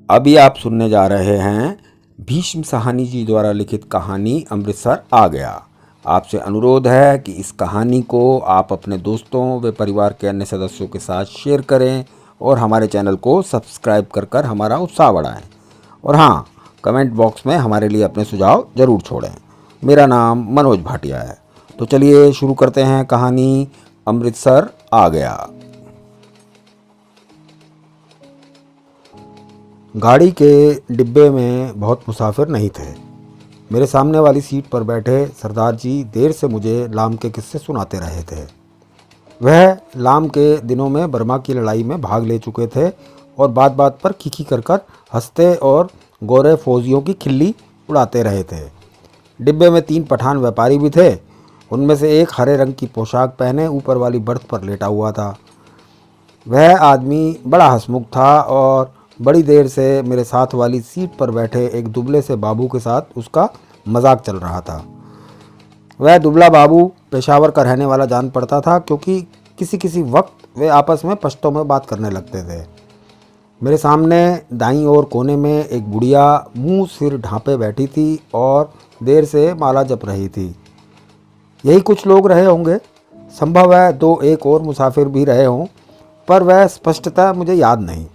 अभी आप सुनने जा रहे हैं भीष्म साहनी जी द्वारा लिखित कहानी अमृतसर आ गया। आपसे अनुरोध है कि इस कहानी को आप अपने दोस्तों व परिवार के अन्य सदस्यों के साथ शेयर करें और हमारे चैनल को सब्सक्राइब कर हमारा उत्साह बढ़ाएं। और हाँ, कमेंट बॉक्स में हमारे लिए अपने सुझाव ज़रूर छोड़ें। मेरा नाम मनोज भाटिया है। तो चलिए शुरू करते हैं कहानी अमृतसर आ गया। गाड़ी के डिब्बे में बहुत मुसाफिर नहीं थे। मेरे सामने वाली सीट पर बैठे सरदार जी देर से मुझे लाम के किस्से सुनाते रहे थे। वह लाम के दिनों में बर्मा की लड़ाई में भाग ले चुके थे और बात बात पर खिखी कर हंसते और गोरे फौजियों की खिल्ली उड़ाते रहे थे। डिब्बे में 3 पठान व्यापारी भी थे। उनमें से एक हरे रंग की पोशाक पहने ऊपर वाली बर्थ पर लेटा हुआ था। वह आदमी बड़ा हंसमुख था और बड़ी देर से मेरे साथ वाली सीट पर बैठे एक दुबले से बाबू के साथ उसका मजाक चल रहा था। वह दुबला बाबू पेशावर का रहने वाला जान पड़ता था, क्योंकि किसी किसी वक्त वे आपस में पश्तो में बात करने लगते थे। मेरे सामने दाईं ओर कोने में एक बुढ़िया मुंह सिर ढांपे बैठी थी और देर से माला जप रही थी। यही कुछ लोग रहे होंगे। संभव है 2-1 और मुसाफिर भी रहे हों, पर वह स्पष्टतः मुझे याद नहीं।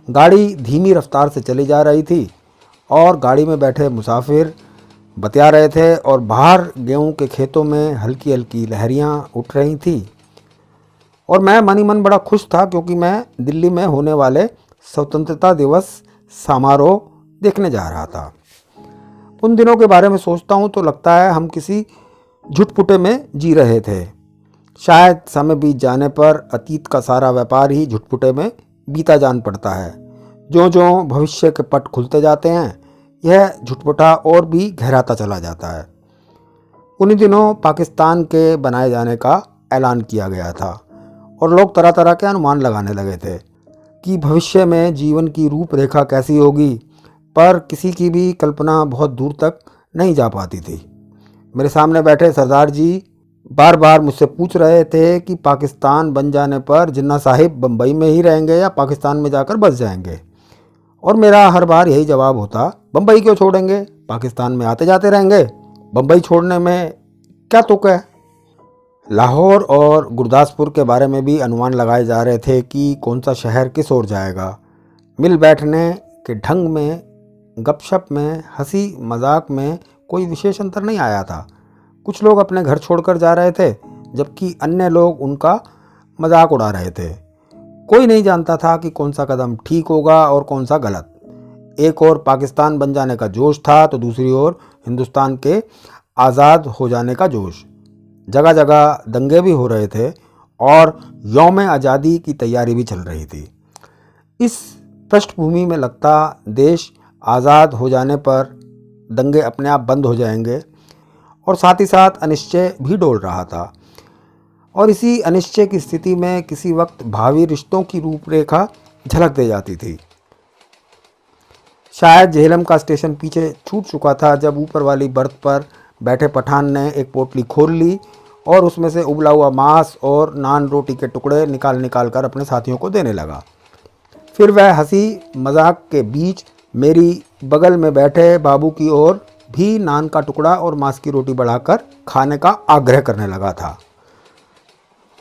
गाड़ी धीमी रफ्तार से चली जा रही थी और गाड़ी में बैठे मुसाफिर बतिया रहे थे और बाहर गेहूं के खेतों में हल्की हल्की लहरियां उठ रही थी। और मैं मन ही मन बड़ा खुश था, क्योंकि मैं दिल्ली में होने वाले स्वतंत्रता दिवस समारोह देखने जा रहा था। उन दिनों के बारे में सोचता हूँ तो लगता है हम किसी झुटपुटे में जी रहे थे। शायद समय बीत जाने पर अतीत का सारा व्यापार ही झुटपुटे में बीता जान पड़ता है। जो जो भविष्य के पट खुलते जाते हैं, यह झुटपुटा और भी गहराता चला जाता है। उन्हीं दिनों पाकिस्तान के बनाए जाने का ऐलान किया गया था और लोग तरह तरह के अनुमान लगाने लगे थे कि भविष्य में जीवन की रूपरेखा कैसी होगी, पर किसी की भी कल्पना बहुत दूर तक नहीं जा पाती थी। मेरे सामने बैठे सरदार जी बार बार मुझसे पूछ रहे थे कि पाकिस्तान बन जाने पर जिन्ना साहिब बम्बई में ही रहेंगे या पाकिस्तान में जाकर बस जाएंगे। और मेरा हर बार यही जवाब होता, बम्बई क्यों छोड़ेंगे, पाकिस्तान में आते जाते रहेंगे, बम्बई छोड़ने में क्या तुक है। लाहौर और गुरदासपुर के बारे में भी अनुमान लगाए जा रहे थे कि कौन सा शहर किस ओर जाएगा। मिल बैठने के ढंग में, गपशप में, हंसी मजाक में कोई विशेष अंतर नहीं आया था। कुछ लोग अपने घर छोड़कर जा रहे थे, जबकि अन्य लोग उनका मजाक उड़ा रहे थे। कोई नहीं जानता था कि कौन सा कदम ठीक होगा और कौन सा गलत। एक ओर पाकिस्तान बन जाने का जोश था तो दूसरी ओर हिंदुस्तान के आज़ाद हो जाने का जोश। जगह जगह दंगे भी हो रहे थे और यौम आज़ादी की तैयारी भी चल रही थी। इस पृष्ठभूमि में लगता देश आज़ाद हो जाने पर दंगे अपने आप बंद हो जाएंगे, और साथ ही साथ अनिश्चय भी डोल रहा था। और इसी अनिश्चय की स्थिति में किसी वक्त भावी रिश्तों की रूपरेखा झलक दे जाती थी। शायद झेलम का स्टेशन पीछे छूट चुका था जब ऊपर वाली बर्थ पर बैठे पठान ने एक पोटली खोल ली और उसमें से उबला हुआ मांस और नान रोटी के टुकड़े निकाल कर अपने साथियों को देने लगा। फिर वह हंसी मजाक के बीच मेरी बगल में बैठे बाबू की ओर भी नान का टुकड़ा और मांस की रोटी बढ़ाकर खाने का आग्रह करने लगा था।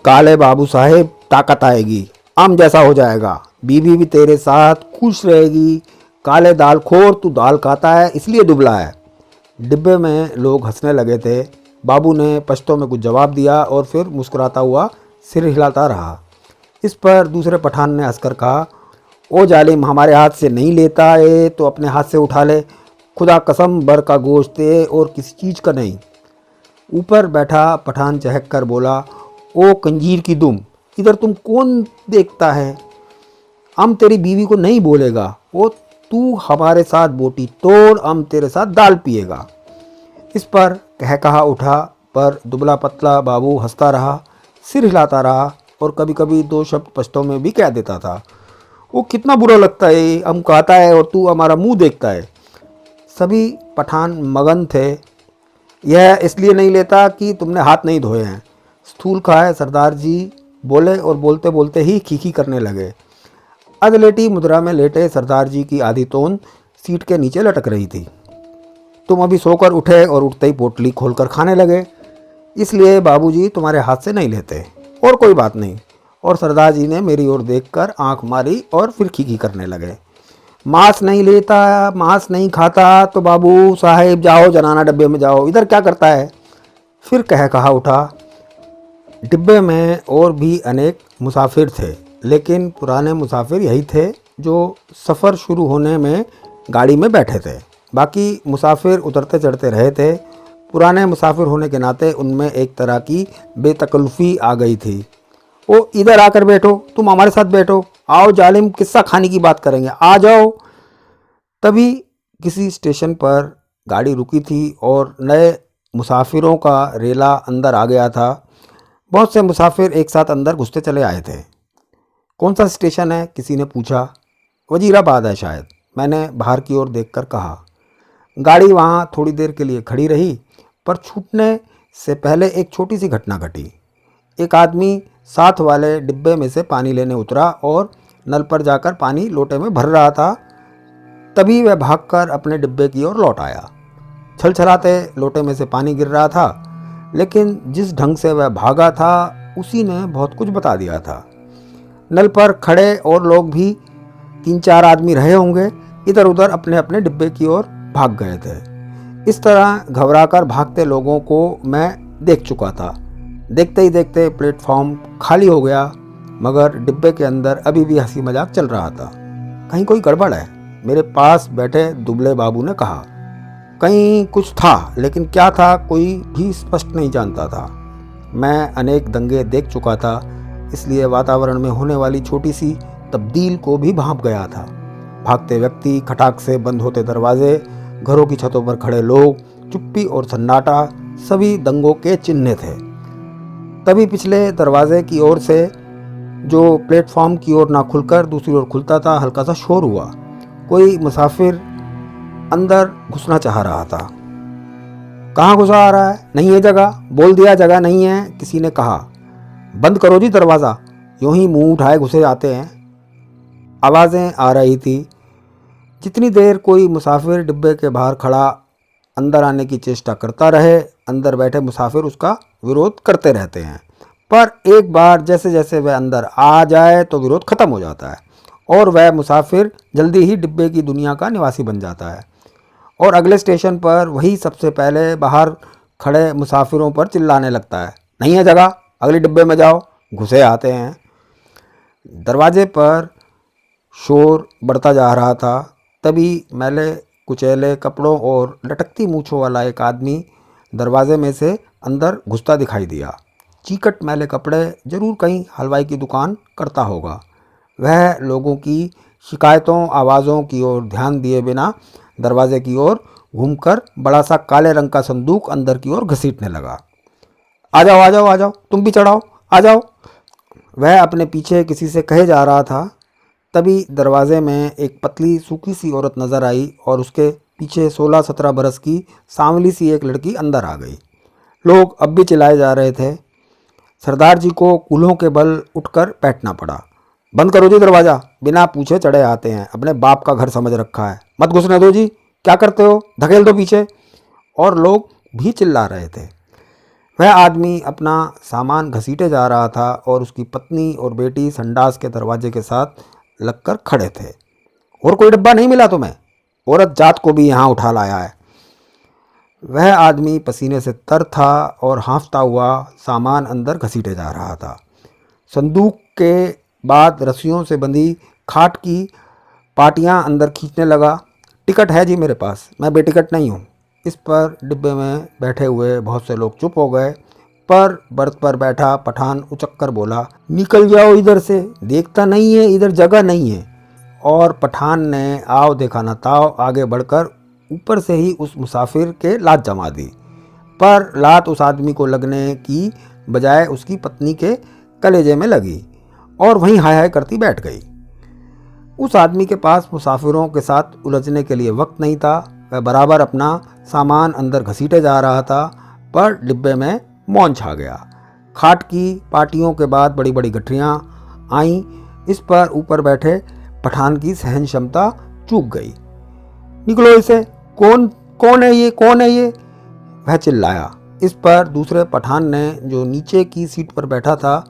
काले बाबू साहेब, ताकत आएगी, आम जैसा हो जाएगा, बीवी भी तेरे साथ खुश रहेगी। काले दाल खोर, तू दाल खाता है इसलिए दुबला है। डिब्बे में लोग हंसने लगे थे। बाबू ने पश्तो में कुछ जवाब दिया और फिर मुस्कुराता हुआ सिर हिलाता रहा। इस पर दूसरे पठान ने हंसकर कहा, ओ जालिम, हमारे हाथ से नहीं लेता है तो अपने हाथ से उठा ले। खुदा कसम, बर का गोश्त है और किसी चीज़ का नहीं। ऊपर बैठा पठान चहक कर बोला, ओ कंजीर की दुम, इधर तुम कौन देखता है। हम तेरी बीवी को नहीं बोलेगा, ओ तू हमारे साथ बोटी तोड़, हम तेरे साथ दाल पिएगा। इस पर कह कहा उठा, पर दुबला पतला बाबू हंसता रहा, सिर हिलाता रहा और कभी कभी 2 शब्द पश्तो में भी कह देता था। वो कितना बुरा लगता है, हम कहता है और तू हमारा मुंह देखता है। सभी पठान मगन थे। यह इसलिए नहीं लेता कि तुमने हाथ नहीं धोए हैं। स्थूल खाए सरदार जी बोले और बोलते बोलते ही खीखी करने लगे। अधलेटी मुद्रा में लेटे सरदार जी की आधी तोंद सीट के नीचे लटक रही थी। तुम अभी सोकर उठे और उठते ही पोटली खोलकर खाने लगे, इसलिए बाबूजी तुम्हारे हाथ से नहीं लेते। और कोई बात नहीं। और सरदार जी ने मेरी ओर देखकर आंख मारी और फिर खीखी करने लगे। मांस नहीं लेता, मांस नहीं खाता तो बाबू साहेब जाओ जनाना डब्बे में जाओ, इधर क्या करता है। फिर कहा उठा। डिब्बे में और भी अनेक मुसाफिर थे, लेकिन पुराने मुसाफिर यही थे जो सफ़र शुरू होने में गाड़ी में बैठे थे। बाकी मुसाफिर उतरते चढ़ते रहे थे। पुराने मुसाफिर होने के नाते उनमें एक तरह की बेतकल्फ़ी आ गई थी। ओ इधर आकर बैठो, तुम हमारे साथ बैठो, आओ जालिम किस्सा खाने की बात करेंगे, आ जाओ। तभी किसी स्टेशन पर गाड़ी रुकी थी और नए मुसाफिरों का रेला अंदर आ गया था। बहुत से मुसाफिर एक साथ अंदर घुसते चले आए थे। कौन सा स्टेशन है, किसी ने पूछा। वजीराबाद है शायद, मैंने बाहर की ओर देखकर कहा। गाड़ी वहाँ थोड़ी देर के लिए खड़ी रही, पर छूटने से पहले एक छोटी सी घटना घटी। एक आदमी साथ वाले डिब्बे में से पानी लेने उतरा और नल पर जाकर पानी लोटे में भर रहा था। तभी वह भागकर अपने डिब्बे की ओर लौट आया। छलछलाते लोटे में से पानी गिर रहा था, लेकिन जिस ढंग से वह भागा था उसी ने बहुत कुछ बता दिया था। नल पर खड़े और लोग भी 3-4 आदमी रहे होंगे, इधर उधर अपने अपने डिब्बे की ओर भाग गए थे। इस तरह घबराकर भागते लोगों को मैं देख चुका था। देखते ही देखते प्लेटफॉर्म खाली हो गया, मगर डिब्बे के अंदर अभी भी हंसी मजाक चल रहा था। कहीं कोई गड़बड़ है, मेरे पास बैठे दुबले बाबू ने कहा। कहीं कुछ था, लेकिन क्या था कोई भी स्पष्ट नहीं जानता था। मैं अनेक दंगे देख चुका था, इसलिए वातावरण में होने वाली छोटी सी तब्दील को भी भांप गया था। भागते व्यक्ति, खटाक से बंद होते दरवाजे, घरों की छतों पर खड़े लोग, चुप्पी और सन्नाटा सभी दंगों के चिन्ह थे। तभी पिछले दरवाजे की ओर से, जो प्लेटफॉर्म की ओर ना खुलकर दूसरी ओर खुलता था, हल्का सा शोर हुआ। कोई मुसाफिर अंदर घुसना चाह रहा था। कहाँ घुसा आ रहा है, नहीं है जगह, बोल दिया जगह नहीं है, किसी ने कहा। बंद करो जी दरवाज़ा, यूं ही मुंह उठाए घुसे आते हैं। आवाज़ें आ रही थी। जितनी देर कोई मुसाफिर डिब्बे के बाहर खड़ा अंदर आने की चेष्टा करता रहे, अंदर बैठे मुसाफिर उसका विरोध करते रहते हैं। पर एक बार जैसे जैसे वह अंदर आ जाए तो विरोध खत्म हो जाता है और वह मुसाफिर जल्दी ही डिब्बे की दुनिया का निवासी बन जाता है और अगले स्टेशन पर वही सबसे पहले बाहर खड़े मुसाफिरों पर चिल्लाने लगता है, नहीं है जगह, अगले डिब्बे में जाओ। घुसे आते हैं। दरवाजे पर शोर बढ़ता जा रहा था। तभी मैले कुचैले कपड़ों और लटकती मूँछों वाला एक आदमी दरवाजे में से अंदर घुसता दिखाई दिया। चीकट मैले कपड़े, जरूर कहीं हलवाई की दुकान करता होगा। वह लोगों की शिकायतों आवाज़ों की ओर ध्यान दिए बिना दरवाजे की ओर घूमकर बड़ा सा काले रंग का संदूक अंदर की ओर घसीटने लगा। आ जाओ आ जाओ आ जाओ, तुम भी चढ़ाओ, आ जाओ, वह अपने पीछे किसी से कहे जा रहा था। तभी दरवाजे में एक पतली सूखी सी औरत नज़र आई और उसके पीछे 16-17 बरस की सांवली सी एक लड़की अंदर आ गई। लोग अब भी चिल्लाए जा रहे थे। सरदार जी को कूल्हों के बल उठकर बैठना पड़ा। बंद करो जी दरवाज़ा, बिना पूछे चढ़े आते हैं, अपने बाप का घर समझ रखा है, मत घुसने दो जी, क्या करते हो, धकेल दो पीछे। और लोग भी चिल्ला रहे थे। वह आदमी अपना सामान घसीटे जा रहा था और उसकी पत्नी और बेटी संडास के दरवाजे के साथ लगकर खड़े थे। और कोई डब्बा नहीं मिला तुम्हें, औरत जात को भी यहाँ उठा लाया है। वह आदमी पसीने से तर था और हाँफता हुआ सामान अंदर घसीटे जा रहा था। संदूक के बाद रस्सियों से बंधी खाट की पाटियां अंदर खींचने लगा। टिकट है जी मेरे पास, मैं बेटिकट नहीं हूँ। इस पर डिब्बे में बैठे हुए बहुत से लोग चुप हो गए, पर बर्थ पर बैठा पठान उचक कर बोला, निकल जाओ इधर से, देखता नहीं है इधर जगह नहीं है। और पठान ने आओ देखा ना ताओ आगे बढ़कर ऊपर से ही उस मुसाफिर के लात जमा दी। पर लात उस आदमी को लगने की बजाय उसकी पत्नी के कलेजे में लगी और वहीं हाय हाय करती बैठ गई। उस आदमी के पास मुसाफिरों के साथ उलझने के लिए वक्त नहीं था। वह बराबर अपना सामान अंदर घसीटे जा रहा था, पर डिब्बे में मौन छा गया। खाट की पाटियों के बाद बड़ी बड़ी गठरियाँ आईं। इस पर ऊपर बैठे पठान की सहन क्षमता चूक गई। निकलो इसे, कौन कौन है ये, कौन है ये, वह चिल्लाया। इस पर दूसरे पठान ने, जो नीचे की सीट पर बैठा था,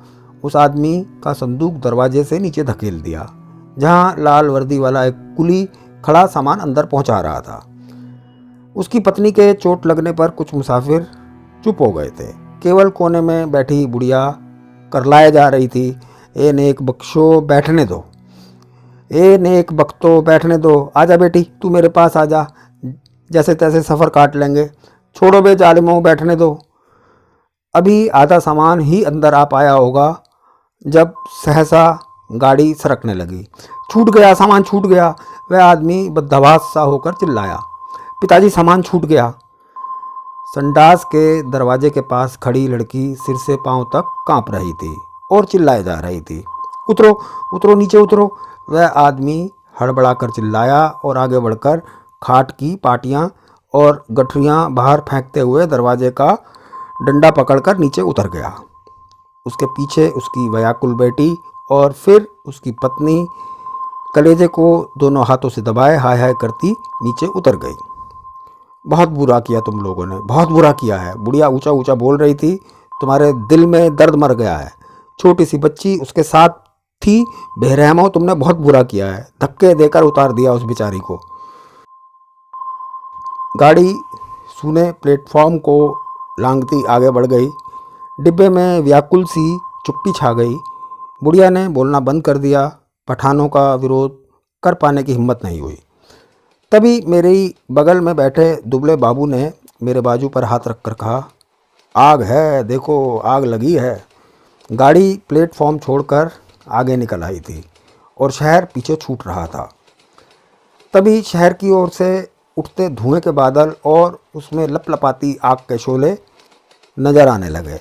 उस आदमी का संदूक दरवाजे से नीचे धकेल दिया, जहां लाल वर्दी वाला एक कुली खड़ा सामान अंदर पहुंचा रहा था। उसकी पत्नी के चोट लगने पर कुछ मुसाफिर चुप हो गए थे। केवल कोने में बैठी बुढ़िया करलाए जा रही थी, ए नेक बख्शो बैठने दो, ए नेक बख्तो बैठने दो, आजा बेटी तू मेरे पास आजा, जैसे तैसे सफ़र काट लेंगे, छोड़ो बे जालिमों बैठने दो। अभी आधा सामान ही अंदर आ पाया होगा जब सहसा गाड़ी सरकने लगी। छूट गया, सामान छूट गया, वह आदमी बदहवास सा होकर चिल्लाया। पिताजी सामान छूट गया। संडास के दरवाजे के पास खड़ी लड़की सिर से पांव तक कांप रही थी और चिल्लाए जा रही थी, उतरो उतरो, नीचे उतरो। वह आदमी हड़बड़ाकर चिल्लाया और आगे बढ़कर खाट की पाटियां और गठरियां बाहर फेंकते हुए दरवाजे का डंडा पकड़कर नीचे उतर गया। उसके पीछे उसकी व्याकुल बेटी और फिर उसकी पत्नी कलेजे को दोनों हाथों से दबाए हाय हाय करती नीचे उतर गई। बहुत बुरा किया तुम लोगों ने, बहुत बुरा किया है, बुढ़िया ऊंचा ऊंचा बोल रही थी। तुम्हारे दिल में दर्द मर गया है, छोटी सी बच्ची उसके साथ थी, बेरहमो तुमने बहुत बुरा किया है, धक्के देकर उतार दिया उस बेचारी को। गाड़ी सूने प्लेटफॉर्म को लांघती आगे बढ़ गई। डिब्बे में व्याकुल सी चुप्पी छा गई। बुढ़िया ने बोलना बंद कर दिया। पठानों का विरोध कर पाने की हिम्मत नहीं हुई। तभी मेरी बगल में बैठे दुबले बाबू ने मेरे बाजू पर हाथ रखकर कहा, आग है, देखो आग लगी है। गाड़ी प्लेटफॉर्म छोड़कर आगे निकल आई थी और शहर पीछे छूट रहा था। तभी शहर की ओर से उठते धुएं के बादल और उसमें लपलपाती आग के शोले नज़र आने लगे।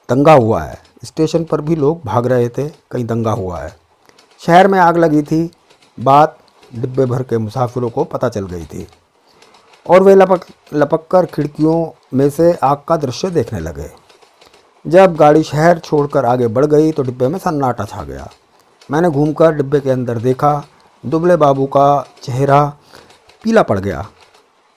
दंगा हुआ है, स्टेशन पर भी लोग भाग रहे थे, कहीं दंगा हुआ है। शहर में आग लगी थी, बात डिब्बे भर के मुसाफिरों को पता चल गई थी और वे लपक कर खिड़कियों में से आग का दृश्य देखने लगे। जब गाड़ी शहर छोड़कर आगे बढ़ गई तो डिब्बे में सन्नाटा छा गया। मैंने घूमकर डिब्बे के अंदर देखा। दुबले बाबू का चेहरा पीला पड़ गया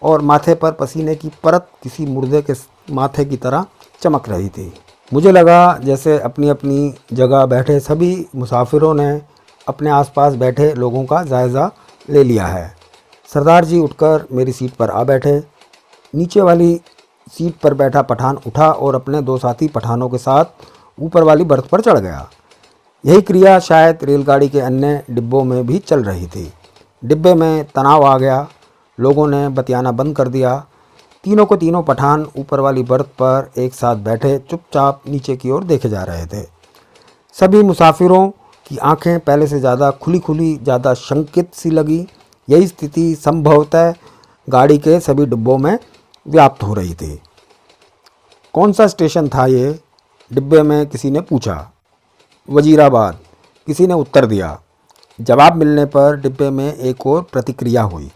और माथे पर पसीने की परत किसी मुर्दे के माथे की तरह चमक रही थी। मुझे लगा जैसे अपनी अपनी जगह बैठे सभी मुसाफिरों ने अपने आसपास बैठे लोगों का जायज़ा ले लिया है। सरदार जी उठकर मेरी सीट पर आ बैठे। नीचे वाली सीट पर बैठा पठान उठा और अपने दो साथी पठानों के साथ ऊपर वाली बर्थ पर चढ़ गया। यही क्रिया शायद रेलगाड़ी के अन्य डिब्बों में भी चल रही थी। डिब्बे में तनाव आ गया। लोगों ने बतियाना बंद कर दिया। तीनों को तीनों पठान ऊपर वाली बर्थ पर एक साथ बैठे चुपचाप नीचे की ओर देखे जा रहे थे। सभी मुसाफिरों की आंखें पहले से ज़्यादा खुली खुली, ज़्यादा शंकित सी लगी। यही स्थिति संभवतः गाड़ी के सभी डिब्बों में व्याप्त हो रही थी। कौन सा स्टेशन था ये? डिब्बे में किसी ने पूछा। वजीराबाद, किसी ने उत्तर दिया। जवाब मिलने पर डिब्बे में एक और प्रतिक्रिया हुई।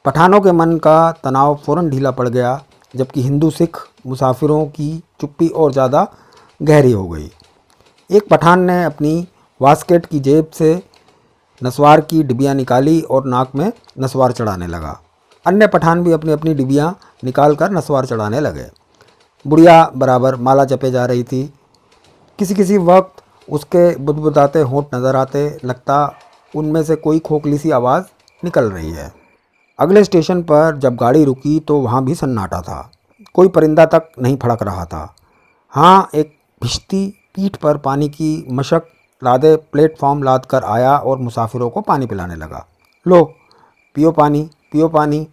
पठानों के मन का तनाव फौरन ढीला पड़ गया, जबकि हिंदू सिख मुसाफिरों की चुप्पी और ज़्यादा गहरी हो गई। एक पठान ने अपनी वास्केट की जेब से नस्वार की डिबियाँ निकाली और नाक में नस्वार चढ़ाने लगा। अन्य पठान भी अपनी अपनी डिबियाँ निकाल कर नस्वार चढ़ाने लगे। बुढ़िया बराबर माला जपे जा रही थी। किसी किसी वक्त उसके बुदबुदाते होंठ नज़र आते, लगता उनमें से कोई खोखली सी आवाज़ निकल रही है। अगले स्टेशन पर जब गाड़ी रुकी तो वहाँ भी सन्नाटा था। कोई परिंदा तक नहीं फड़क रहा था। हाँ, एक भिश्ती पीठ पर पानी की मशक लादे प्लेटफॉर्म लाद कर आया और मुसाफिरों को पानी पिलाने लगा। लो पियो पानी, पियो पानी।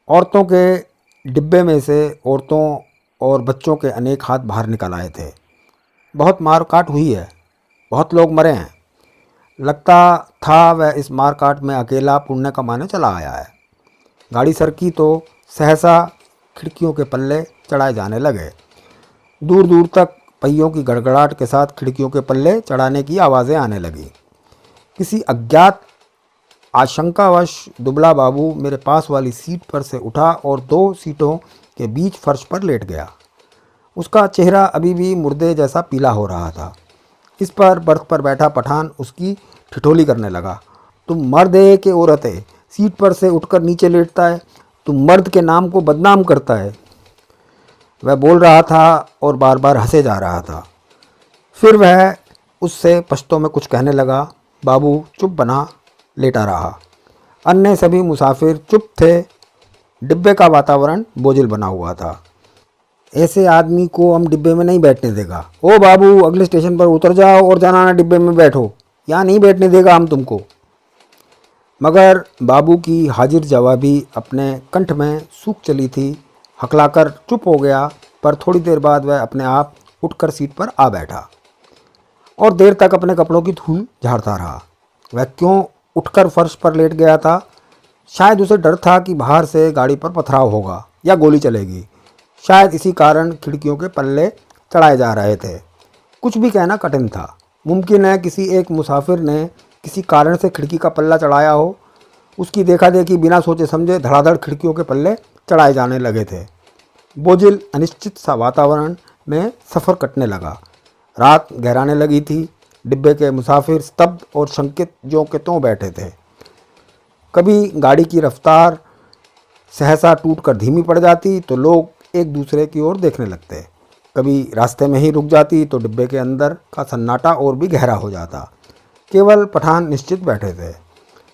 औरतों के डिब्बे में से औरतों और बच्चों के अनेक हाथ बाहर निकल आए थे। बहुत मारकाट हुई है, बहुत लोग मरे हैं। लगता था वह इस मारकाट में अकेला पुण्य कमाने चला आया है। गाड़ी सरकी तो सहसा खिड़कियों के पल्ले चढ़ाए जाने लगे। दूर दूर तक पहियों की गड़गड़ाहट के साथ खिड़कियों के पल्ले चढ़ाने की आवाज़ें आने लगी। किसी अज्ञात आशंकावश दुबला बाबू मेरे पास वाली सीट पर से उठा और दो सीटों के बीच फर्श पर लेट गया। उसका चेहरा अभी भी मुर्दे जैसा पीला हो रहा था। इस पर बर्थ पर बैठा पठान उसकी ठिठोली करने लगा। तुम मर्द है कि औरत है? सीट पर से उठकर नीचे लेटता है। तुम मर्द के नाम को बदनाम करता है। वह बोल रहा था और बार बार हंसे जा रहा था। फिर वह उससे पश्तो में कुछ कहने लगा। बाबू चुप बना लेटा रहा। अन्य सभी मुसाफिर चुप थे। डिब्बे का वातावरण बोझिल बना हुआ था। ऐसे आदमी को हम डिब्बे में नहीं बैठने देगा। ओ बाबू, अगले स्टेशन पर उतर जाओ और जाना डिब्बे में बैठो, यहाँ नहीं बैठने देगा हम तुमको। मगर बाबू की हाजिर जवाबी अपने कंठ में सूख चली थी। हकलाकर चुप हो गया, पर थोड़ी देर बाद वह अपने आप उठकर सीट पर आ बैठा और देर तक अपने कपड़ों की धूल झाड़ता रहा। वह क्यों उठकर फर्श पर लेट गया था? शायद उसे डर था कि बाहर से गाड़ी पर पथराव होगा या गोली चलेगी। शायद इसी कारण खिड़कियों के पल्ले चढ़ाए जा रहे थे। कुछ भी कहना कठिन था। मुमकिन है किसी एक मुसाफिर ने किसी कारण से खिड़की का पल्ला चढ़ाया हो। उसकी देखा देखी बिना सोचे समझे धड़ाधड़ खिड़कियों के पल्ले चढ़ाए जाने लगे थे। बोझिल अनिश्चित सा वातावरण में सफ़र कटने लगा। रात गहराने लगी थी। डिब्बे के मुसाफिर स्तब्ध और शंकित ज्यों के त्यों बैठे थे। कभी गाड़ी की रफ्तार सहसा टूटकर धीमी पड़ जाती तो लोग एक दूसरे की ओर देखने लगते। कभी रास्ते में ही रुक जाती तो डिब्बे के अंदर का सन्नाटा और भी गहरा हो जाता। केवल पठान निश्चित बैठे थे।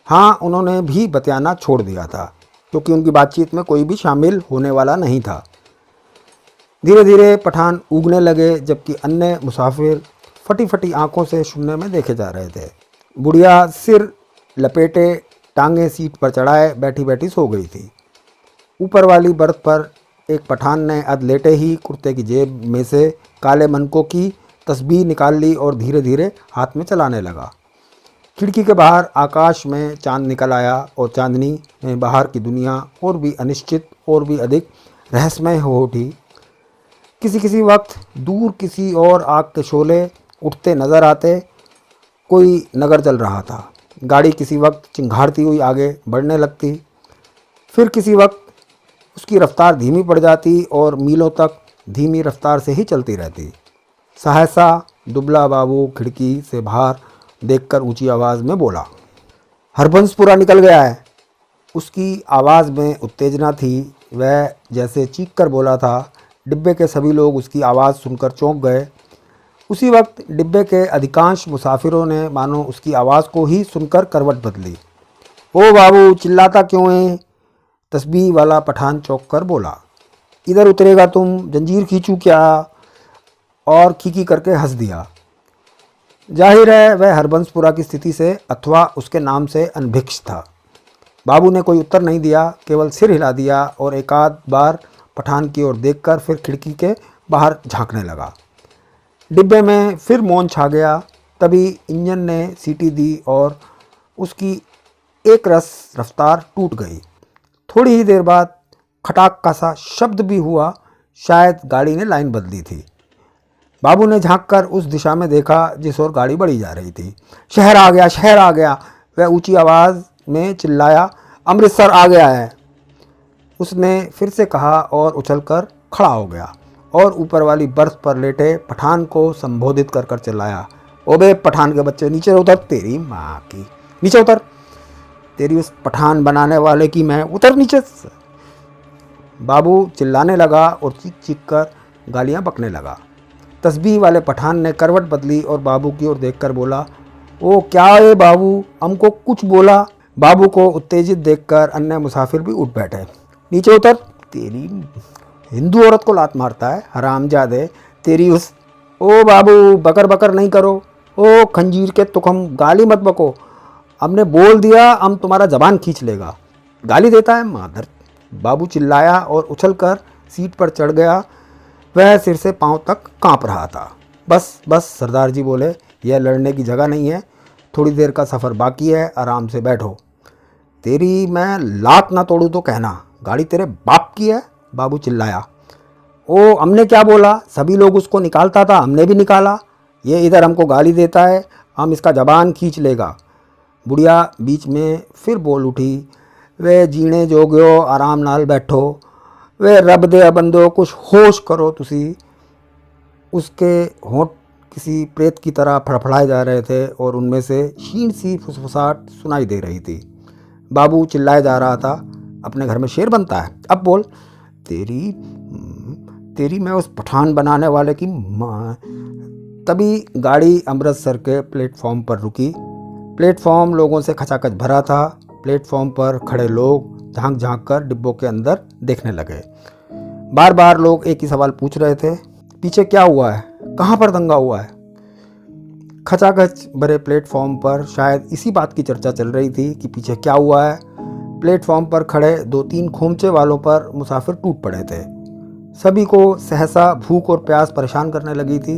हाँ, उन्होंने भी बतियाना छोड़ दिया था, क्योंकि उनकी बातचीत में कोई भी शामिल होने वाला नहीं था। धीरे धीरे पठान ऊगने लगे, जबकि अन्य मुसाफिर फटी फटी आंखों से शून्य में देखे जा रहे थे। बुढ़िया सिर लपेटे टांगें सीट पर चढ़ाए बैठी बैठी सो गई थी। ऊपर वाली बर्थ पर एक पठान ने अध लेटे ही कुर्ते की जेब में से काले मनकों की तस्बीह निकाल ली और धीरे धीरे हाथ में चलाने लगा। खिड़की के बाहर आकाश में चांद निकल आया और चांदनी में बाहर की दुनिया और भी अनिश्चित और भी अधिक रहस्यमय हो उठी। किसी किसी वक्त दूर किसी और आग के शोले उठते नजर आते। कोई नगर जल रहा था। गाड़ी किसी वक्त चिंघाड़ती हुई आगे बढ़ने लगती, फिर किसी वक्त उसकी रफ्तार धीमी पड़ जाती और मीलों तक धीमी रफ्तार से ही चलती रहती। सहसा दुबला बाबू खिड़की से बाहर देखकर ऊंची आवाज़ में बोला, हरबंसपुरा निकल गया है। उसकी आवाज़ में उत्तेजना थी। वह जैसे चीख कर बोला था। डिब्बे के सभी लोग उसकी आवाज़ सुनकर चौंक गए। उसी वक्त डिब्बे के अधिकांश मुसाफिरों ने मानो उसकी आवाज़ को ही सुनकर करवट बदली। ओ बाबू, चिल्लाता क्यों है? तस्बीह वाला पठान चौंक कर बोला, इधर उतरेगा तुम, जंजीर खींचूं क्या? और खीखी करके हंस दिया। जाहिर है वह हरबंसपुरा की स्थिति से अथवा उसके नाम से अनभिक्ष था। बाबू ने कोई उत्तर नहीं दिया, केवल सिर हिला दिया और एकाध बार पठान की ओर देखकर फिर खिड़की के बाहर झांकने लगा। डिब्बे में फिर मौन छा गया। तभी इंजन ने सीटी दी और उसकी एक रस रफ्तार टूट गई। थोड़ी ही देर बाद खटाक का सा शब्द भी हुआ। शायद गाड़ी ने लाइन बदली थी। बाबू ने झांककर उस दिशा में देखा जिस ओर गाड़ी बढ़ी जा रही थी। शहर आ गया, शहर आ गया, वह ऊंची आवाज़ में चिल्लाया। अमृतसर आ गया है, उसने फिर से कहा और उछलकर खड़ा हो गया और ऊपर वाली बर्थ पर लेटे पठान को संबोधित कर कर चिल्लाया, ओबे पठान के बच्चे, नीचे उतर, तेरी माँ की, नीचे उतर, तेरी उस पठान बनाने वाले की मैं, उतर नीचे से। बाबू चिल्लाने लगा और चीख चीख कर गालियाँ बकने लगा। तस्बीह वाले पठान ने करवट बदली और बाबू की ओर देखकर बोला, ओ क्या है बाबू, हमको कुछ बोला। बाबू को उत्तेजित देखकर अन्य मुसाफिर भी उठ बैठे। नीचे उतर, तेरी हिंदू औरत को लात मारता है, हरामजादे, तेरी उस। ओ बाबू, बकर बकर नहीं करो, ओ खंजीर के तुखम, गाली मत बको, हमने बोल दिया, हम तुम्हारा जबान खींच लेगा। गाली देता है मादर। बाबू चिल्लाया और उछलकर सीट पर चढ़ गया। वह सिर से पांव तक कांप रहा था। बस बस, सरदार जी बोले, यह लड़ने की जगह नहीं है, थोड़ी देर का सफ़र बाकी है, आराम से बैठो। तेरी मैं लात ना तोड़ूँ तो कहना, गाड़ी तेरे बाप की है, बाबू चिल्लाया। ओ हमने क्या बोला, सभी लोग उसको निकालता था, हमने भी निकाला, ये इधर हमको गाली देता है, हम इसका जबान खींच लेगा। बुढ़िया बीच में फिर बोल उठी, वे जीने जोग्यो, आराम नाल बैठो, वे रब दे बंदो, कुछ होश करो तुसी। उसके होंठ किसी प्रेत की तरह फड़फड़ाए जा रहे थे और उनमें से क्षीण सी फुसफुसाहट सुनाई दे रही थी। बाबू चिल्लाए जा रहा था, अपने घर में शेर बनता है, अब बोल। तेरी तेरी मैं उस पठान बनाने वाले की माँ। तभी गाड़ी अमृतसर के प्लेटफॉर्म पर रुकी। प्लेटफॉर्म लोगों से खचाखच भरा था। प्लेटफॉर्म पर खड़े लोग झांक झांक कर डिब्बों के अंदर देखने लगे। बार बार लोग एक ही सवाल पूछ रहे थे, पीछे क्या हुआ है, कहाँ पर दंगा हुआ है। खचाखच भरे प्लेटफॉर्म पर शायद इसी बात की चर्चा चल रही थी कि पीछे क्या हुआ है। प्लेटफॉर्म पर खड़े 2-3 खोमचे वालों पर मुसाफिर टूट पड़े थे। सभी को सहसा भूख और प्यास परेशान करने लगी थी।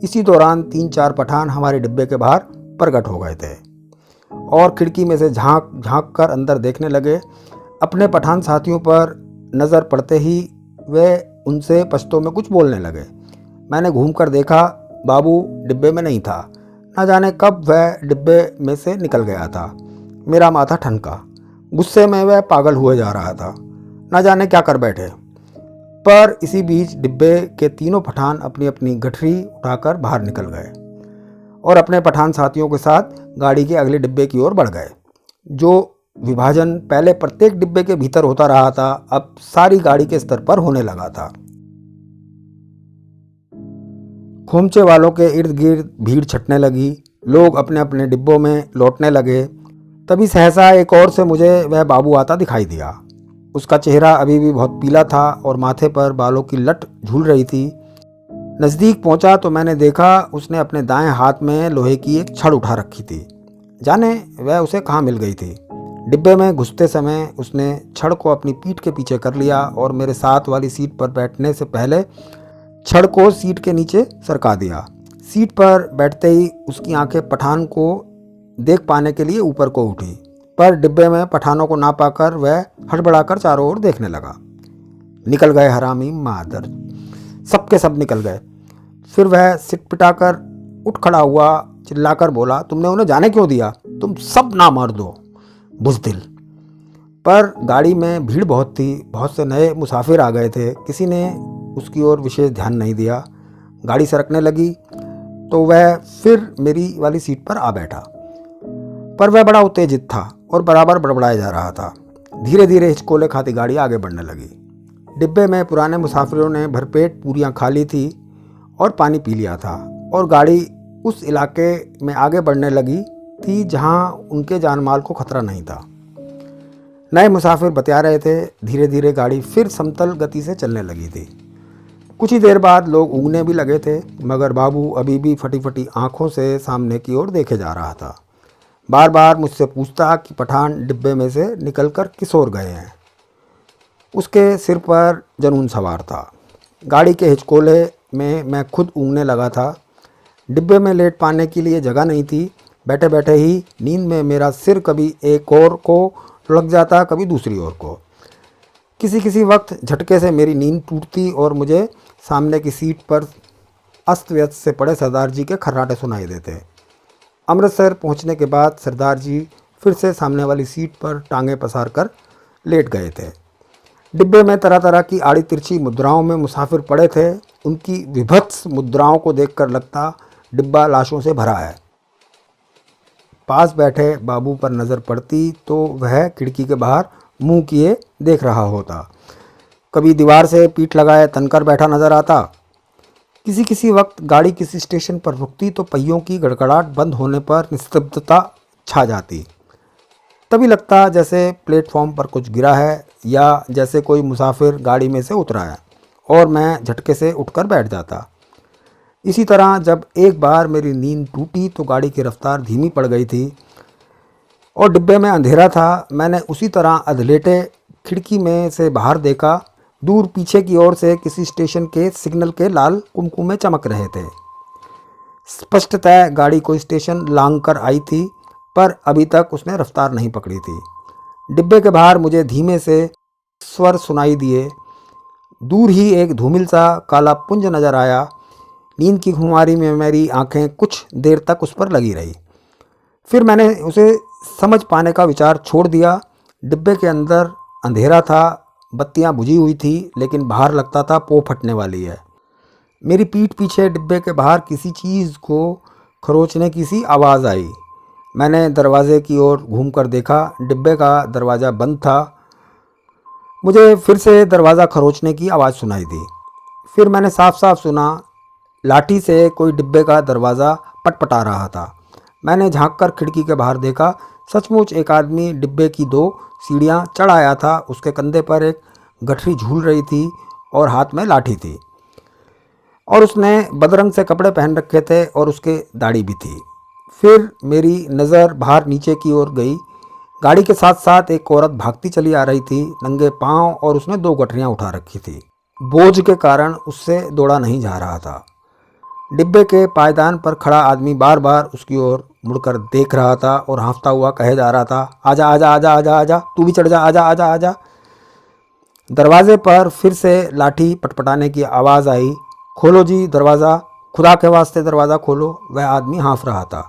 इसी दौरान 3-4 पठान हमारे डिब्बे के बाहर प्रकट हो गए थे और खिड़की में से झांक झांक कर अंदर देखने लगे। अपने पठान साथियों पर नज़र पड़ते ही वे उनसे पश्तो में कुछ बोलने लगे। मैंने घूमकर देखा, बाबू डिब्बे में नहीं था। न जाने कब वह डिब्बे में से निकल गया था। मेरा माथा ठनका। गुस्से में वह पागल हुए जा रहा था, न जाने क्या कर बैठे। पर इसी बीच डिब्बे के तीनों पठान अपनी अपनी गठरी उठाकर बाहर निकल गए और अपने पठान साथियों के साथ गाड़ी के अगले डिब्बे की ओर बढ़ गए। जो विभाजन पहले प्रत्येक डिब्बे के भीतर होता रहा था, अब सारी गाड़ी के स्तर पर होने लगा था। खोमचे वालों के इर्द गिर्द भीड़ छटने लगी। लोग अपने अपने डिब्बों में लौटने लगे। तभी सहसा एक और से मुझे वह बाबू आता दिखाई दिया। उसका चेहरा अभी भी बहुत पीला था और माथे पर बालों की लट झूल रही थी। नज़दीक पहुंचा तो मैंने देखा उसने अपने दाएं हाथ में लोहे की एक छड़ उठा रखी थी। जाने वह उसे कहाँ मिल गई थी। डिब्बे में घुसते समय उसने छड़ को अपनी पीठ के पीछे कर लिया और मेरे साथ वाली सीट पर बैठने से पहले छड़ को सीट के नीचे सरका दिया। सीट पर बैठते ही उसकी आंखें पठान को देख पाने के लिए ऊपर को उठी, पर डिब्बे में पठानों को ना पाकर वह हड़बड़ाकर चारों ओर देखने लगा। निकल गए हरामी मादर, सबके सब निकल गए। फिर वह सिटपिटाकर उठ खड़ा हुआ, चिल्लाकर बोला, तुमने उन्हें जाने क्यों दिया? तुम सब ना मार दो, बुज़दिल। पर गाड़ी में भीड़ बहुत थी, बहुत से नए मुसाफिर आ गए थे। किसी ने उसकी ओर विशेष ध्यान नहीं दिया। गाड़ी सरकने लगी तो वह फिर मेरी वाली सीट पर आ बैठा, पर वह बड़ा उत्तेजित था और बराबर बड़बड़ाया जा रहा था। धीरे धीरे हिचकोले खाती गाड़ी आगे बढ़ने लगी। डिब्बे में पुराने मुसाफिरों ने भरपेट पूरियां खा ली थी और पानी पी लिया था और गाड़ी उस इलाके में आगे बढ़ने लगी थी जहां उनके जानमाल को खतरा नहीं था। नए मुसाफिर बतिया रहे थे। धीरे धीरे गाड़ी फिर समतल गति से चलने लगी थी। कुछ ही देर बाद लोग ऊँगने भी लगे थे, मगर बाबू अभी भी फटी फटी आंखों से सामने की ओर देखे जा रहा था। बार बार मुझसे पूछता कि पठान डिब्बे में से निकलकर किस ओर गए हैं। उसके सिर पर जुनून सवार था। गाड़ी के हिचकोले में मैं खुद ऊँगने लगा था। डिब्बे में लेट पाने के लिए जगह नहीं थी। बैठे बैठे ही नींद में मेरा सिर कभी एक ओर को लग जाता, कभी दूसरी ओर को। किसी किसी वक्त झटके से मेरी नींद टूटती और मुझे सामने की सीट पर अस्त व्यस्त से पड़े सरदार जी के खर्राटे सुनाई देते। अमृतसर पहुंचने के बाद सरदार जी फिर से सामने वाली सीट पर टांगें पसार कर लेट गए थे। डिब्बे में तरह तरह की आड़ी तिरछी मुद्राओं में मुसाफिर पड़े थे। उनकी विभत्स मुद्राओं को देखकर लगता डिब्बा लाशों से भरा है। पास बैठे बाबू पर नज़र पड़ती तो वह खिड़की के बाहर मुंह किए देख रहा होता। कभी दीवार से पीठ लगाए तनकर बैठा नजर आता। किसी किसी वक्त गाड़ी किसी स्टेशन पर रुकती तो पहियों की गड़गड़ाहट बंद होने पर निस्तब्धता छा जाती। तभी लगता जैसे प्लेटफॉर्म पर कुछ गिरा है या जैसे कोई मुसाफिर गाड़ी में से उतरा है और मैं झटके से उठकर बैठ जाता। इसी तरह जब एक बार मेरी नींद टूटी तो गाड़ी की रफ्तार धीमी पड़ गई थी और डिब्बे में अंधेरा था। मैंने उसी तरह अधलेटे खिड़की में से बाहर देखा। दूर पीछे की ओर से किसी स्टेशन के सिग्नल के लाल कुमकुमे चमक रहे थे। स्पष्टतः गाड़ी कोई स्टेशन लांघ कर आई थी, पर अभी तक उसने रफ्तार नहीं पकड़ी थी। डिब्बे के बाहर मुझे धीमे से स्वर सुनाई दिए। दूर ही एक धूमिल सा काला पुंज नजर आया। नींद की खुमारी में मेरी आंखें कुछ देर तक उस पर लगी रही। फिर मैंने उसे समझ पाने का विचार छोड़ दिया। डिब्बे के अंदर अंधेरा था, बत्तियां बुझी हुई थी, लेकिन बाहर लगता था पो फटने वाली है। मेरी पीठ पीछे डिब्बे के बाहर किसी चीज़ को खरोचने की सी आवाज़ आई। मैंने दरवाजे की ओर घूमकर देखा, डिब्बे का दरवाज़ा बंद था। मुझे फिर से दरवाज़ा खरोचने की आवाज़ सुनाई दी। फिर मैंने साफ साफ सुना, लाठी से कोई डिब्बे का दरवाज़ा पटपटा रहा था। मैंने झांक कर खिड़की के बाहर देखा। सचमुच एक आदमी डिब्बे की 2 सीढ़ियाँ चढ़ आया था। उसके कंधे पर एक गठरी झूल रही थी और हाथ में लाठी थी, और उसने बदरंग से कपड़े पहन रखे थे और उसके दाढ़ी भी थी। फिर मेरी नज़र बाहर नीचे की ओर गई। गाड़ी के साथ साथ एक औरत भागती चली आ रही थी, नंगे पाँव, और उसने 2 गठरियाँ उठा रखी थी। बोझ के कारण उससे दौड़ा नहीं जा रहा था। डिब्बे के पायदान पर खड़ा आदमी बार बार उसकी ओर मुड़कर देख रहा था और हाँफता हुआ कहे जा रहा था, आजा आजा आजा आजा आजा, तू भी चढ़ जा, आजा आजा आजा। दरवाजे पर फिर से लाठी पटपटाने की आवाज़ आई। खोलो जी दरवाज़ा, खुदा के वास्ते दरवाज़ा खोलो। वह आदमी हाँफ रहा था।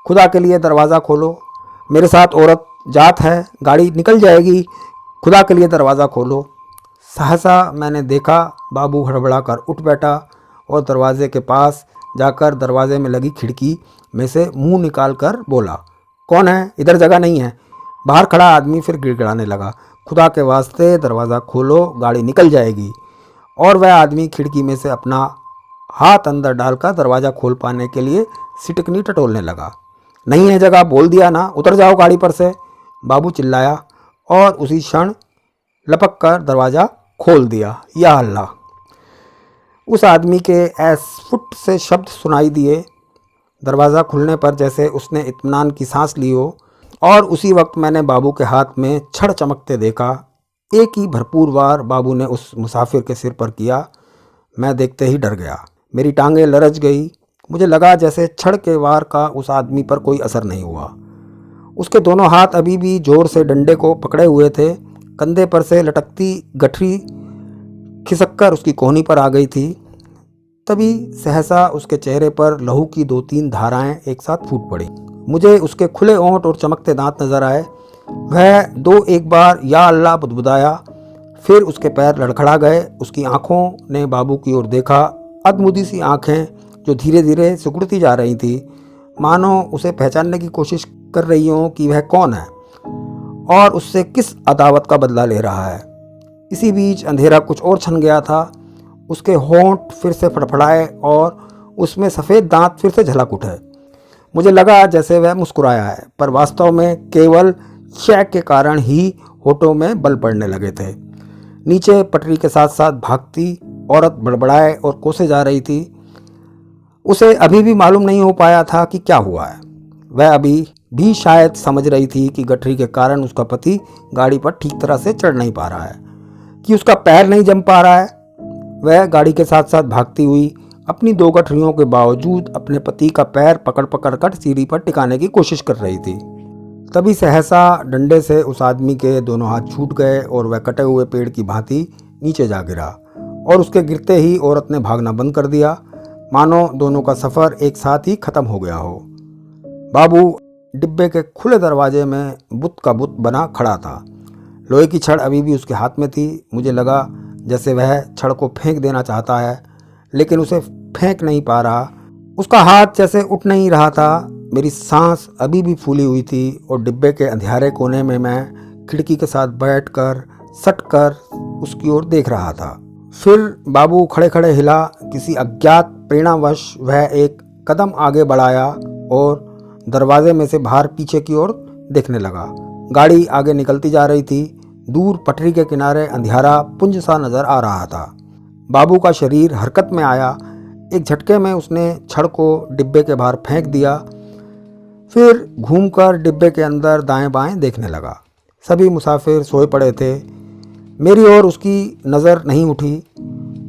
खुदा के लिए दरवाज़ा खोलो, मेरे साथ औरत जात है, गाड़ी निकल जाएगी, खुदा के लिए दरवाज़ा खोलो। सहसा मैंने देखा, बाबू हड़बड़ा कर उठ बैठा और दरवाजे के पास जाकर दरवाजे में लगी खिड़की में से मुंह निकाल कर बोला, कौन है? इधर जगह नहीं है। बाहर खड़ा आदमी फिर गिड़गिड़ाने लगा, खुदा के वास्ते दरवाज़ा खोलो, गाड़ी निकल जाएगी। और वह आदमी खिड़की में से अपना हाथ अंदर डालकर दरवाज़ा खोल पाने के लिए सिटकनी टटोलने लगा। नहीं है जगह, बोल दिया ना, उतर जाओ गाड़ी पर से, बाबू चिल्लाया, और उसी क्षण लपक कर दरवाज़ा खोल दिया। या अल्लाह! उस आदमी के अस्फुट से शब्द सुनाई दिए। दरवाज़ा खुलने पर जैसे उसने इत्मीनान की सांस ली हो, और उसी वक्त मैंने बाबू के हाथ में छड़ चमकते देखा। एक ही भरपूर वार बाबू ने उस मुसाफिर के सिर पर किया। मैं देखते ही डर गया, मेरी टांगें लरच गई। मुझे लगा जैसे छड़ के वार का उस आदमी पर कोई असर नहीं हुआ। उसके दोनों हाथ अभी भी जोर से डंडे को पकड़े हुए थे। कंधे पर से लटकती गठरी खिसक उसकी कोहनी पर आ गई थी। तभी सहसा उसके चेहरे पर लहू की 2-3 धाराएं एक साथ फूट पड़ी। मुझे उसके खुले ओंठ और चमकते दांत नजर आए। वह 2-1 बार या अल्लाह बुदबुदाया, फिर उसके पैर लड़खड़ा गए। उसकी आंखों ने बाबू की ओर देखा, अधमुदी सी आंखें जो धीरे धीरे सिकुड़ती जा रही थी, मानो उसे पहचानने की कोशिश कर रही हों कि वह कौन है और उससे किस अदावत का बदला ले रहा है। इसी बीच अंधेरा कुछ और छन गया था। उसके होंठ फिर से फड़फड़ाए और उसमें सफ़ेद दांत फिर से झलक उठे। मुझे लगा जैसे वह मुस्कुराया है, पर वास्तव में केवल शैक के कारण ही होठों में बल पड़ने लगे थे। नीचे पटरी के साथ साथ भागती औरत बड़बड़ाए और कोसे जा रही थी। उसे अभी भी मालूम नहीं हो पाया था कि क्या हुआ है। वह अभी भी शायद समझ रही थी कि गठरी के कारण उसका पति गाड़ी पर ठीक तरह से चढ़ नहीं पा रहा है, कि उसका पैर नहीं जम पा रहा है। वह गाड़ी के साथ साथ भागती हुई अपनी 2 गठरियों के बावजूद अपने पति का पैर पकड़ पकड़ कर सीढ़ी पर टिकाने की कोशिश कर रही थी। तभी सहसा डंडे से उस आदमी के दोनों हाथ छूट गए और वह कटे हुए पेड़ की भांति नीचे जा गिरा, और उसके गिरते ही औरत ने भागना बंद कर दिया, मानो दोनों का सफ़र एक साथ ही खत्म हो गया हो। बाबू डिब्बे के खुले दरवाजे में बुत का बुत बना खड़ा था। लोहे की छड़ अभी भी उसके हाथ में थी। मुझे लगा जैसे वह छड़ को फेंक देना चाहता है, लेकिन उसे फेंक नहीं पा रहा। उसका हाथ जैसे उठ नहीं रहा था। मेरी सांस अभी भी फूली हुई थी और डिब्बे के अंधेरे कोने में मैं खिड़की के साथ बैठकर सटकर उसकी ओर देख रहा था। फिर बाबू खड़े खड़े हिला। किसी अज्ञात प्रेरणावश वह एक कदम आगे बढ़ाया और दरवाजे में से बाहर पीछे की ओर देखने लगा। गाड़ी आगे निकलती जा रही थी। दूर पटरी के किनारे अंधियारा पुंज सा नजर आ रहा था। बाबू का शरीर हरकत में आया। एक झटके में उसने छड़ को डिब्बे के बाहर फेंक दिया, फिर घूमकर डिब्बे के अंदर दाएं बाएं देखने लगा। सभी मुसाफिर सोए पड़े थे। मेरी ओर उसकी नज़र नहीं उठी।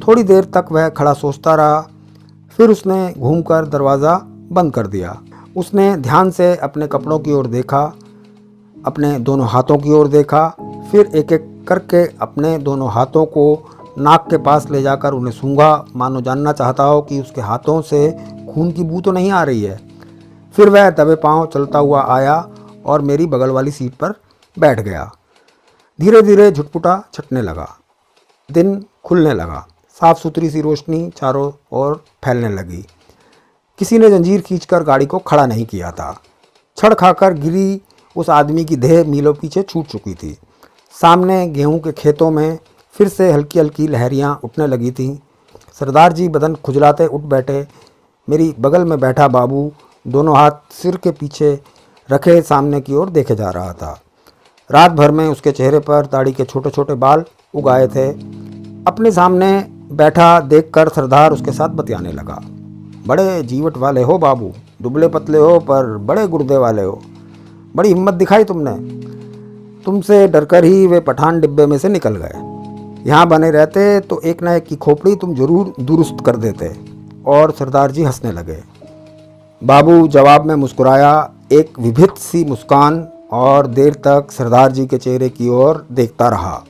थोड़ी देर तक वह खड़ा सोचता रहा, फिर उसने घूमकर दरवाज़ा बंद कर दिया। उसने ध्यान से अपने कपड़ों की ओर देखा, अपने दोनों हाथों की ओर देखा, फिर एक एक करके अपने दोनों हाथों को नाक के पास ले जाकर उन्हें सूंघा, मानो जानना चाहता हो कि उसके हाथों से खून की बू तो नहीं आ रही है। फिर वह दबे पांव चलता हुआ आया और मेरी बगल वाली सीट पर बैठ गया। धीरे धीरे झुटपुटा छटने लगा। दिन खुलने लगा। साफ सुथरी सी रोशनी चारों ओर फैलने लगी। किसी ने जंजीर खींचकर गाड़ी को खड़ा नहीं किया था। छड़ खाकर गिरी उस आदमी की देह मीलों पीछे छूट चुकी थी। सामने गेहूं के खेतों में फिर से हल्की हल्की लहरियां उठने लगी थीं। सरदार जी बदन खुजलाते उठ बैठे। मेरी बगल में बैठा बाबू दोनों हाथ सिर के पीछे रखे सामने की ओर देखे जा रहा था। रात भर में उसके चेहरे पर दाढ़ी के छोटे छोटे बाल उग आए थे। अपने सामने बैठा देखकर सरदार उसके साथ बतियाने लगा। बड़े जीवट वाले हो बाबू, दुबले पतले हो पर बड़े गुर्दे वाले हो। बड़ी हिम्मत दिखाई तुमने। तुमसे डरकर ही वे पठान डिब्बे में से निकल गए। यहाँ बने रहते तो एक न एक की खोपड़ी तुम जरूर दुरुस्त कर देते। और सरदार जी हंसने लगे। बाबू जवाब में मुस्कुराया, एक विभिन्न सी मुस्कान, और देर तक सरदार जी के चेहरे की ओर देखता रहा।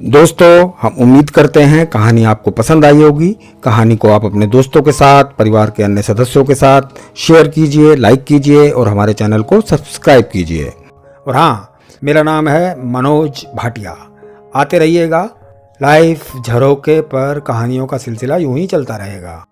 दोस्तों, हम उम्मीद करते हैं कहानी आपको पसंद आई होगी। कहानी को आप अपने दोस्तों के साथ, परिवार के अन्य सदस्यों के साथ शेयर कीजिए, लाइक कीजिए और हमारे चैनल को सब्सक्राइब कीजिए। और हाँ, मेरा नाम है मनोज भाटिया। आते रहिएगा। लाइफ झरोके पर कहानियों का सिलसिला यूं ही चलता रहेगा।